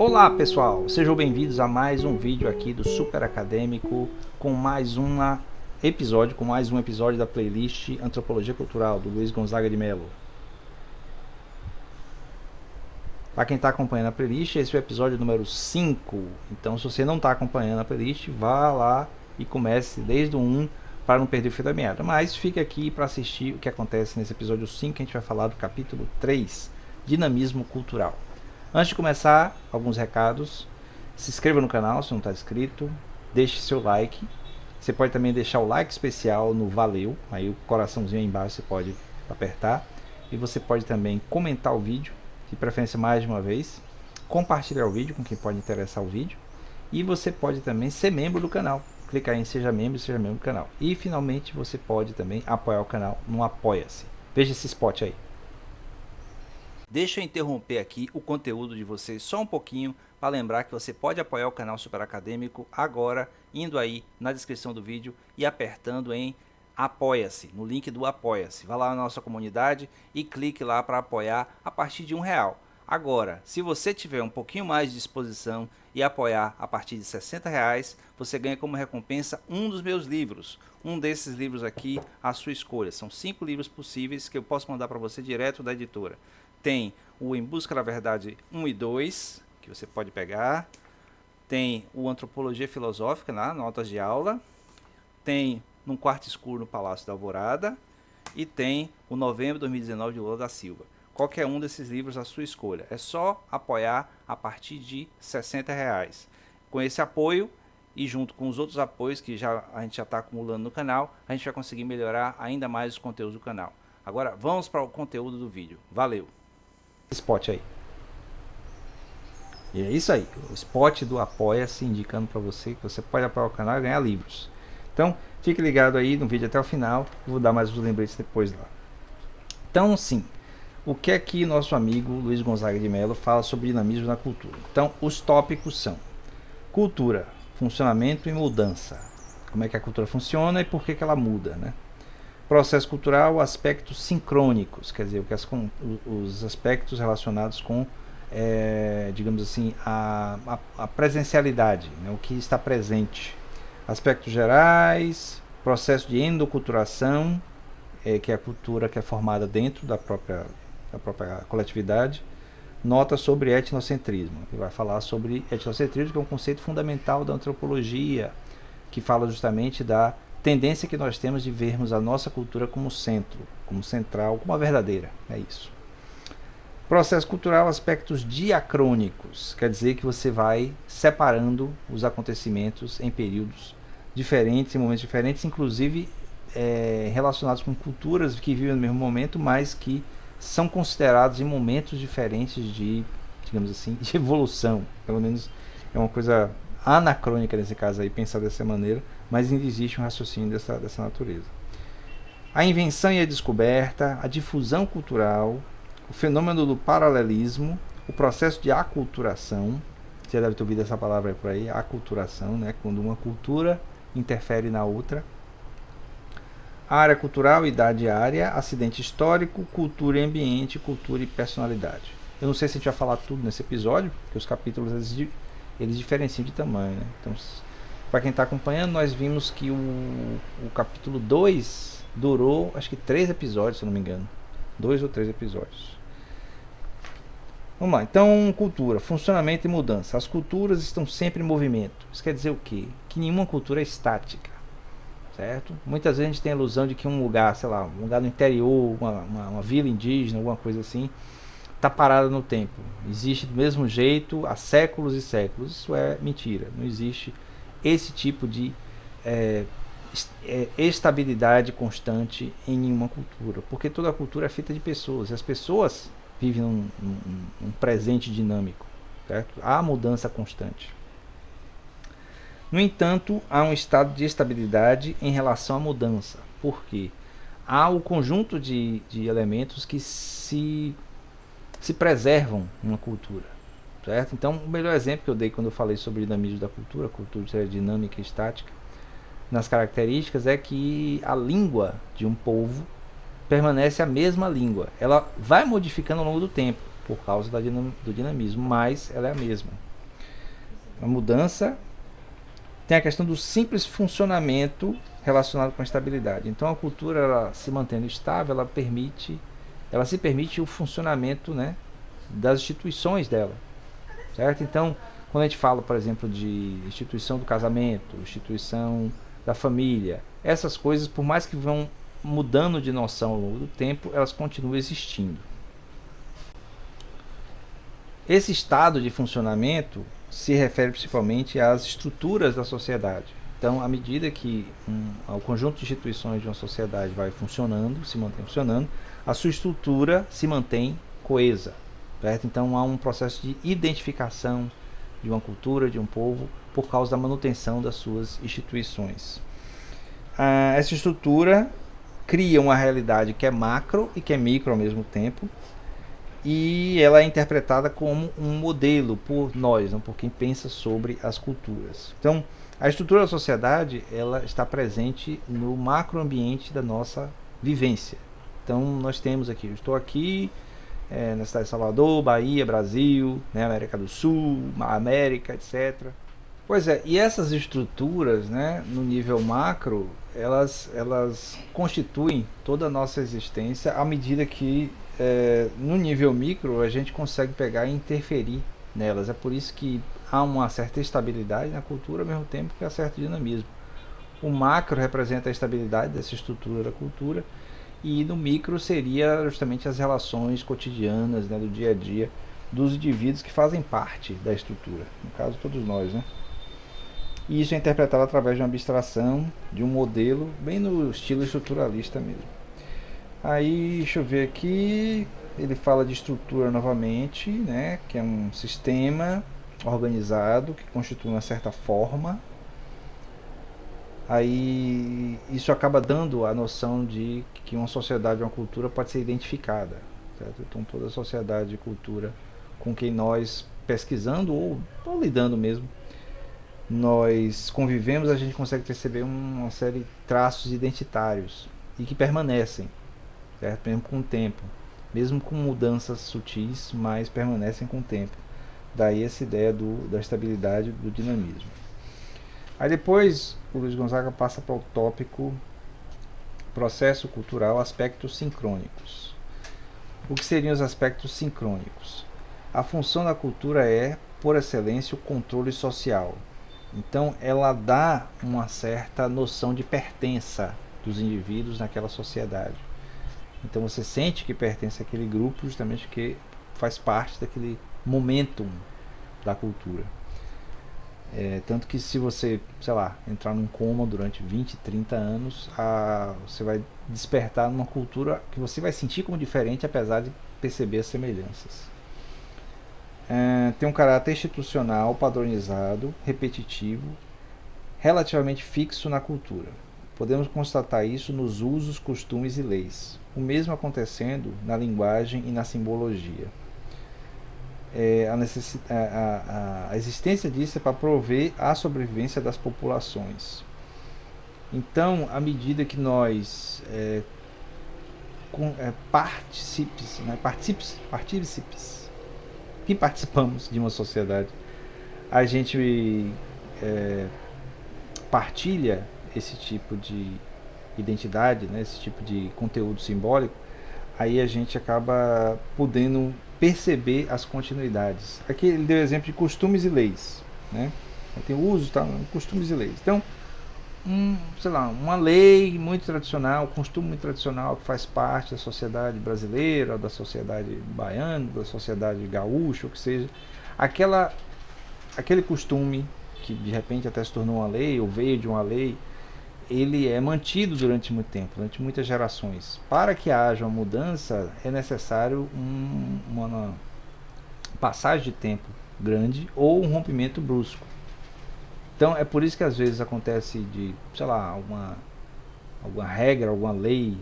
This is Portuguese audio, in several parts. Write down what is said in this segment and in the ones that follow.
Olá pessoal, sejam bem-vindos a mais um vídeo aqui do Super Acadêmico com mais um episódio da playlist Antropologia Cultural do Luiz Gonzaga de Mello. Para quem está acompanhando a playlist, esse é o episódio número 5. Então, se você não está acompanhando a playlist, vá lá e comece desde o 1 para não perder o fio da meada. Mas fique aqui para assistir o que acontece nesse episódio 5, que a gente vai falar do capítulo 3, Dinamismo Cultural. Antes de começar, alguns recados. Se inscreva no canal se não está inscrito. Deixe seu like. Você pode também deixar o like especial no valeu. Aí o coraçãozinho aí embaixo você pode apertar. E você pode também comentar o vídeo, de preferência mais de uma vez. Compartilhar o vídeo com quem pode interessar o vídeo. E você pode também ser membro do canal. Clicar em seja membro do canal. E finalmente você pode também apoiar o canal no Apoia-se. Veja esse spot aí. Deixa eu interromper aqui o conteúdo de vocês só um pouquinho para lembrar que você pode apoiar o canal Super Acadêmico agora, indo aí na descrição do vídeo e apertando em Apoia-se, no link do Apoia-se. Vá lá na nossa comunidade e clique lá para apoiar a partir de R$1. Agora, se você tiver um pouquinho mais de disposição e apoiar a partir de R$60, você ganha como recompensa um dos meus livros. Um desses livros aqui, à sua escolha. São 5 livros possíveis que eu posso mandar para você direto da editora. Tem o Em Busca da Verdade 1 e 2, que você pode pegar. Tem o Antropologia Filosófica, na notas de aula. Tem Num Quarto Escuro no Palácio da Alvorada. E tem o Novembro de 2019 de Lula da Silva. Qualquer um desses livros à sua escolha. É só apoiar a partir de R$60. Com esse apoio e junto com os outros apoios que a gente já está acumulando no canal, a gente vai conseguir melhorar ainda mais os conteúdos do canal. Agora vamos para o conteúdo do vídeo. Valeu! Spot aí. E é isso aí, o spot do Apoia-se indicando para você que você pode apoiar o canal e ganhar livros. Então, fique ligado aí no vídeo até o final, vou dar mais os lembretes depois lá. Então, sim, o que é que nosso amigo Luiz Gonzaga de Mello fala sobre dinamismo na cultura? Então, os tópicos são cultura, funcionamento e mudança. Como é que a cultura funciona e por que ela muda, né? Processo cultural, aspectos sincrônicos, quer dizer, os aspectos relacionados com, digamos assim, a presencialidade, né, o que está presente. Aspectos gerais, processo de endoculturação, que é a cultura que é formada dentro da própria coletividade. Nota sobre etnocentrismo, que vai falar sobre etnocentrismo, que é um conceito fundamental da antropologia, que fala justamente da tendência que nós temos de vermos a nossa cultura como centro, como central, como a verdadeira, é isso. Processo cultural, aspectos diacrônicos, quer dizer que você vai separando os acontecimentos em períodos diferentes, em momentos diferentes, inclusive relacionados com culturas que vivem no mesmo momento, mas que são considerados em momentos diferentes de, digamos assim, de evolução. Pelo menos é uma coisa anacrônica nesse caso aí, pensar dessa maneira, mas ainda existe um raciocínio dessa natureza. A invenção e a descoberta, a difusão cultural, o fenômeno do paralelismo, o processo de aculturação, você deve ter ouvido essa palavra por aí, aculturação, né? Quando uma cultura interfere na outra. A área cultural, idade e área, acidente histórico, cultura e ambiente, cultura e personalidade. Eu não sei se a gente vai falar tudo nesse episódio, porque os capítulos eles diferenciam de tamanho, né? Então, para quem está acompanhando, nós vimos que o capítulo 2 durou, acho que 3 episódios, se eu não me engano. 2 ou 3 episódios. Vamos lá, então, cultura, funcionamento e mudança. As culturas estão sempre em movimento. Isso quer dizer o quê? Que nenhuma cultura é estática, certo? Muitas vezes a gente tem a ilusão de que um lugar, sei lá, um lugar no interior, uma vila indígena, alguma coisa assim, está parada no tempo. Existe do mesmo jeito há séculos e séculos. Isso é mentira. Não existe esse tipo de estabilidade constante em nenhuma cultura, porque toda cultura é feita de pessoas e as pessoas vivem num presente dinâmico, certo? Há mudança constante. No entanto, há um estado de estabilidade em relação à mudança, porque há o conjunto de elementos que se preservam numa cultura, certo? Então, o melhor exemplo que eu dei quando eu falei sobre dinamismo da cultura, cultura dinâmica e estática, nas características, é que a língua de um povo permanece a mesma língua. Ela vai modificando ao longo do tempo, por causa do dinamismo, mas ela é a mesma. A mudança tem a questão do simples funcionamento relacionado com a estabilidade. Então a cultura, ela se mantendo estável, ela se permite o funcionamento, né, das instituições dela, certo? Então, quando a gente fala, por exemplo, de instituição do casamento, instituição da família, essas coisas, por mais que vão mudando de noção ao longo do tempo, elas continuam existindo. Esse estado de funcionamento se refere principalmente às estruturas da sociedade. Então, à medida que o conjunto de instituições de uma sociedade vai funcionando, se mantém funcionando, a sua estrutura se mantém coesa, certo? Então, há um processo de identificação de uma cultura, de um povo, por causa da manutenção das suas instituições. Essa estrutura cria uma realidade que é macro e que é micro ao mesmo tempo, e ela é interpretada como um modelo por nós, não por quem pensa sobre as culturas. Então, a estrutura da sociedade, ela está presente no macroambiente da nossa vivência. Então, nós temos aqui, eu estou aqui na cidade de Salvador, Bahia, Brasil, né, América do Sul, América, etc. Pois é, e essas estruturas, né, no nível macro, elas constituem toda a nossa existência à medida que no nível micro a gente consegue pegar e interferir nelas. É por isso que há uma certa estabilidade na cultura ao mesmo tempo que há certo dinamismo. O macro representa a estabilidade dessa estrutura da cultura, e no micro seria justamente as relações cotidianas, né, do dia a dia dos indivíduos que fazem parte da estrutura, no caso todos nós, né? E isso é interpretado através de uma abstração, de um modelo, bem no estilo estruturalista mesmo. Aí, deixa eu ver aqui, ele fala de estrutura novamente, né, que é um sistema organizado que constitui uma certa forma. Aí isso acaba dando a noção de que uma sociedade, uma cultura pode ser identificada, certo? Então toda a sociedade e cultura com quem nós pesquisando ou lidando mesmo, nós convivemos, a gente consegue perceber uma série de traços identitários e que permanecem, certo? Mesmo com o tempo, mesmo com mudanças sutis, mas permanecem com o tempo. Daí essa ideia da estabilidade, do dinamismo. Aí depois o Luiz Gonzaga passa para o tópico processo cultural, aspectos sincrônicos. O que seriam os aspectos sincrônicos? A função da cultura é, por excelência, o controle social. Então ela dá uma certa noção de pertença dos indivíduos naquela sociedade. Então você sente que pertence àquele grupo justamente porque faz parte daquele momentum da cultura. Tanto que se você, sei lá, entrar num coma durante 20, 30 anos, você vai despertar numa cultura que você vai sentir como diferente, apesar de perceber as semelhanças. Tem um caráter institucional, padronizado, repetitivo, relativamente fixo na cultura. Podemos constatar isso nos usos, costumes e leis. O mesmo acontecendo na linguagem e na simbologia. A existência disso é para prover a sobrevivência das populações. Então, à medida que nós que participamos de uma sociedade, a gente partilha esse tipo de identidade, né, esse tipo de conteúdo simbólico, aí a gente acaba podendo perceber as continuidades. Aqui ele deu exemplo de costumes e leis, né? Tem o uso, tá? Costumes e leis. Então, sei lá, uma lei muito tradicional, um costume muito tradicional que faz parte da sociedade brasileira, da sociedade baiana, da sociedade gaúcha, ou que seja, aquele costume que de repente até se tornou uma lei ou veio de uma lei, ele é mantido durante muito tempo, durante muitas gerações. Para que haja uma mudança, é necessário uma passagem de tempo grande ou um rompimento brusco. Então é por isso que às vezes acontece de, sei lá, alguma regra, alguma lei,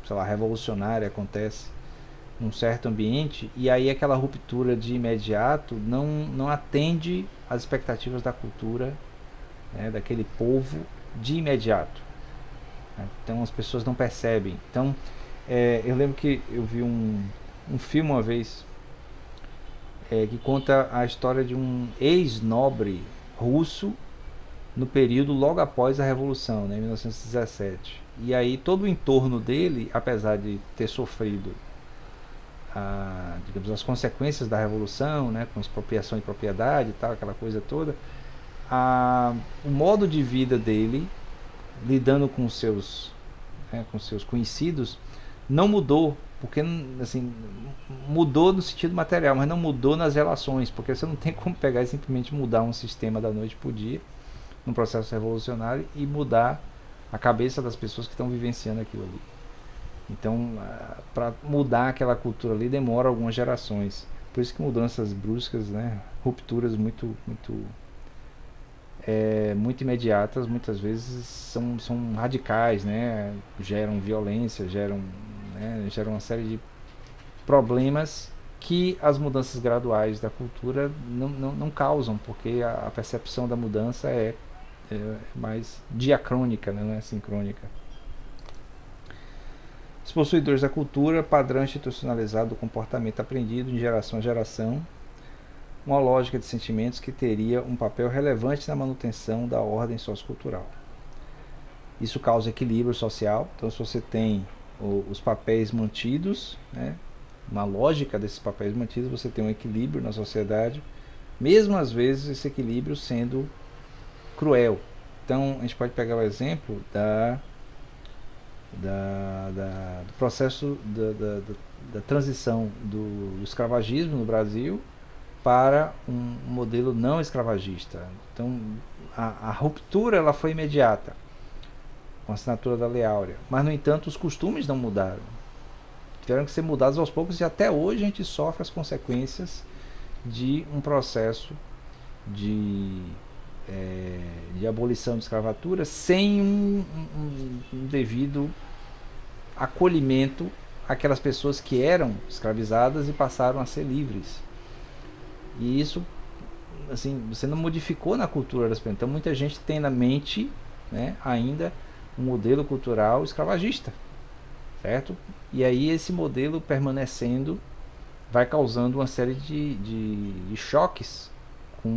sei lá, revolucionária acontece num certo ambiente, e aí aquela ruptura de imediato não atende às expectativas da cultura, né, daquele povo de imediato. Então as pessoas não percebem. Então eu lembro que eu vi um filme uma vez, que conta a história de um ex-nobre russo no período logo após a Revolução, né, em 1917. E aí todo o entorno dele, apesar de ter sofrido digamos, as consequências da Revolução, né, com expropriação de propriedade e tal, aquela coisa toda, o modo de vida dele, lidando com seus conhecidos, não mudou, porque assim, mudou no sentido material, mas não mudou nas relações, porque você não tem como pegar e simplesmente mudar um sistema da noite para o dia, num processo revolucionário, e mudar a cabeça das pessoas que estão vivenciando aquilo ali. Então, para mudar aquela cultura ali demora algumas gerações. Por isso que mudanças bruscas, né, rupturas muito imediatas, muitas vezes são radicais, né, geram violência, geram uma série de problemas que as mudanças graduais da cultura não causam, porque a percepção da mudança é mais diacrônica, né, não é sincrônica. Os possuidores da cultura, padrão institucionalizado do comportamento aprendido de geração a geração, uma lógica de sentimentos que teria um papel relevante na manutenção da ordem sociocultural. Isso causa equilíbrio social, então se você tem os papéis mantidos, né, uma lógica desses papéis mantidos, você tem um equilíbrio na sociedade, mesmo às vezes esse equilíbrio sendo cruel. Então a gente pode pegar o exemplo do processo da transição do escravagismo no Brasil para um modelo não escravagista. Então a ruptura ela foi imediata com a assinatura da Lei Áurea, mas no entanto os costumes não mudaram, tiveram que ser mudados aos poucos, e até hoje a gente sofre as consequências de um processo de abolição de escravatura sem um devido acolhimento àquelas pessoas que eram escravizadas e passaram a ser livres. E isso, assim, você não modificou na cultura das pessoas. Então muita gente tem na mente, né, ainda um modelo cultural escravagista, certo? E aí esse modelo permanecendo vai causando uma série de choques com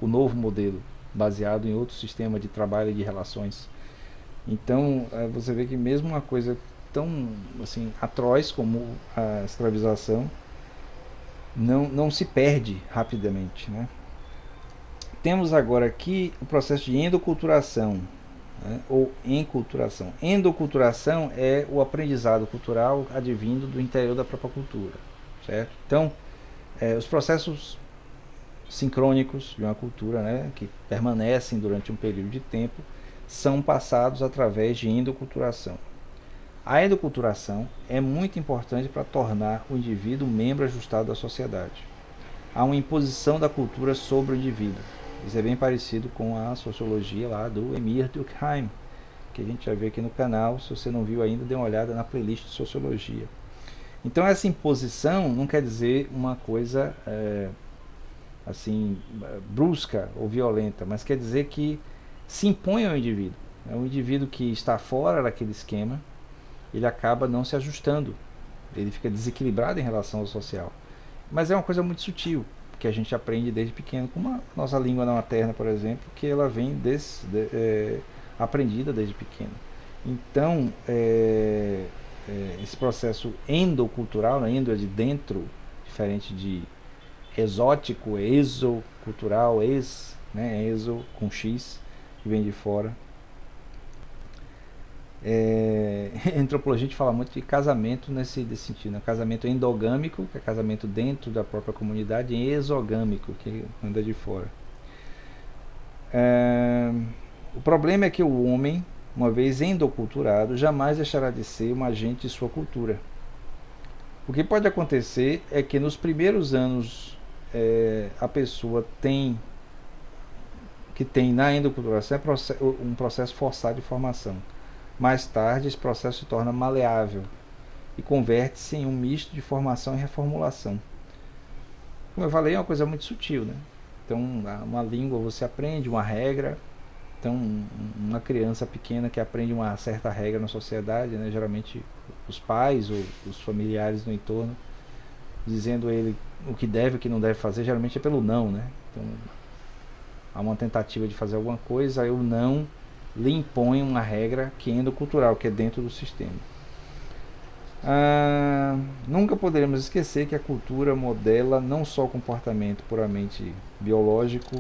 o novo modelo, baseado em outro sistema de trabalho e de relações. Então você vê que mesmo uma coisa tão assim atroz como a escravização não se perde rapidamente, né? Temos agora aqui o processo de endoculturação, né, ou enculturação. Endoculturação é o aprendizado cultural advindo do interior da própria cultura, certo? Então, os processos sincrônicos de uma cultura, né, que permanecem durante um período de tempo, são passados através de endoculturação. A endoculturação é muito importante para tornar o indivíduo membro ajustado da sociedade. Há uma imposição da cultura sobre o indivíduo. Isso é bem parecido com a sociologia lá do Emile Durkheim, que a gente já vê aqui no canal. Se você não viu ainda, dê uma olhada na playlist de sociologia. Então essa imposição não quer dizer uma coisa assim brusca ou violenta, mas quer dizer que se impõe ao indivíduo. É um indivíduo que está fora daquele esquema, ele acaba não se ajustando, ele fica desequilibrado em relação ao social. Mas é uma coisa muito sutil, que a gente aprende desde pequeno, como a nossa língua materna, por exemplo, que ela vem aprendida desde pequeno. Então, esse processo endocultural, né, endo é de dentro, diferente de exótico, exocultural, né, exo com X, que vem de fora. Em antropologia a gente fala muito de casamento nesse sentido, né? Casamento endogâmico, que é casamento dentro da própria comunidade, e exogâmico, que anda de fora. O problema é que o homem, uma vez endoculturado, jamais deixará de ser um agente de sua cultura. O que pode acontecer é que nos primeiros anos a pessoa tem na endoculturação um processo forçado de formação. Mais tarde, esse processo se torna maleável e converte-se em um misto de formação e reformulação. Como eu falei, é uma coisa muito sutil, né? Então, uma língua você aprende uma regra. Então, uma criança pequena que aprende uma certa regra na sociedade, né? Geralmente os pais ou os familiares no entorno dizendo ele o que deve e o que não deve fazer, geralmente é pelo não, né? Então, há uma tentativa de fazer alguma coisa, aí o não lhe impõe uma regra que é endocultural, que é dentro do sistema. Nunca poderemos esquecer que a cultura modela não só o comportamento puramente biológico,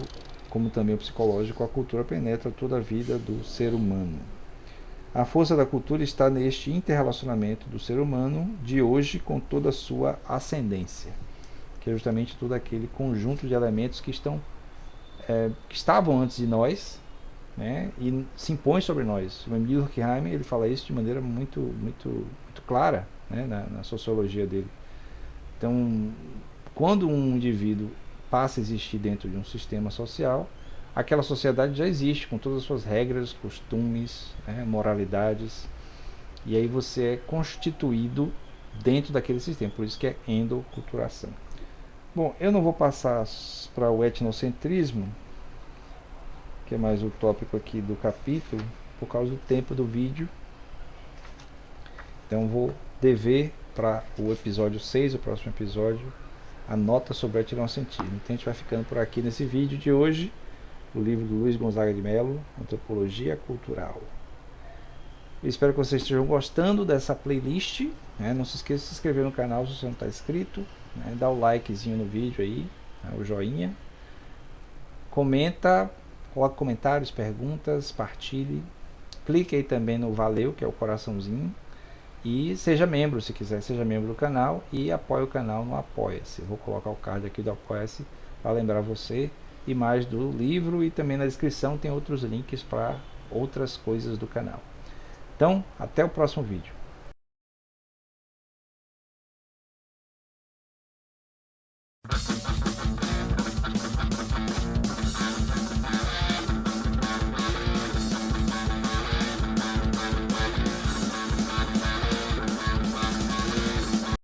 como também o psicológico. A cultura penetra toda a vida do ser humano. A força da cultura está neste interrelacionamento do ser humano de hoje com toda a sua ascendência, que é justamente todo aquele conjunto de elementos que estavam antes de nós, né, e se impõem sobre nós. O Emil Durkheim ele fala isso de maneira muito clara, né, na sociologia dele. Então, quando um indivíduo passa a existir dentro de um sistema social, aquela sociedade já existe com todas as suas regras, costumes, né, moralidades, e aí você é constituído dentro daquele sistema, por isso que é endoculturação. Bom, eu não vou passar para o etnocentrismo, que é mais o tópico aqui do capítulo, por causa do tempo do vídeo. Então vou dever para o episódio 6, o próximo episódio, a nota sobre o etnocentrismo. Então a gente vai ficando por aqui nesse vídeo de hoje, o livro do Luiz Gonzaga de Mello, Antropologia Cultural. Eu espero que vocês estejam gostando dessa playlist, né? Não se esqueça de se inscrever no canal se você não está inscrito, né? Dá o likezinho no vídeo aí, né? O joinha. Comenta, coloque comentários, perguntas, partilhe. Clique aí também no valeu, que é o coraçãozinho. E seja membro, se quiser, seja membro do canal e apoie o canal no Apoia-se. Eu vou colocar o card aqui do Apoia-se para lembrar você e mais do livro, e também na descrição tem outros links para outras coisas do canal. Então, até o próximo vídeo.